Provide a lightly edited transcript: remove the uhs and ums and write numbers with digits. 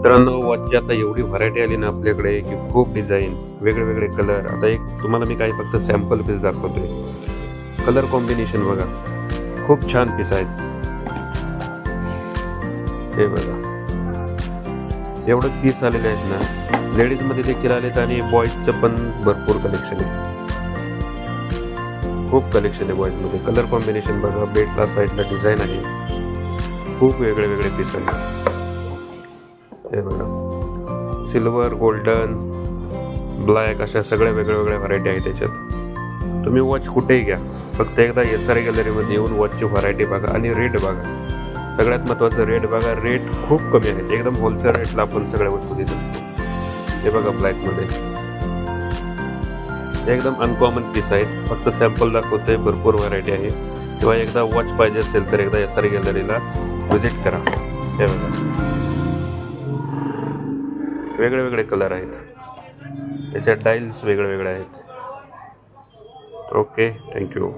मित्रांनो, वॉचची आता एवढी व्हरायटी आली ना आपल्याकडे की खूप डिझाईन, वेगळे कलर. आता एक तुम्हाला मी काही फक्त सॅम्पल पीस दाखवतोय. कलर कॉम्बिनेशन बघा, खूप छान पीस आहेत. हे बघा, एवढं पीस आलेले आहेत ना. लेडीजमध्ये देखील आलेत आणि बॉईजचं पण भरपूर कलेक्शन आहे. खूप कलेक्शन आहे बॉईजमध्ये. कलर कॉम्बिनेशन बघा, बेल्टला साईडला डिझाईन आहे. खूप वेगळे पीस आहेत. हे बघा, सिल्वर, गोल्डन, ब्लॅक अशा सगळ्या वेगळ्या व्हरायटी आहेत त्याच्यात. तुम्ही वॉच कुठेही घ्या, फक्त एकदा SR गॅलरीमध्ये येऊन वॉचची व्हरायटी बघा आणि रेट बघा. सगळ्यात महत्त्वाचं रेट बघा. रेट खूप कमी आहेत, एकदम होलसेल रेटला आपण सगळ्या वस्तू देत असतो. हे बघा, ब्लॅकमध्ये एकदम अनकॉमन पीस आहेत. फक्त सॅम्पल दाखवतोय, भरपूर व्हरायटी आहे. किंवा एकदा वॉच पाहिजे असेल तर एकदा SR गॅलरीला व्हिजिट करा. हे बघा, वेगळे कलर आहेत. त्याच्यात डाईल्स वेगळे आहेत. Okay, thank you.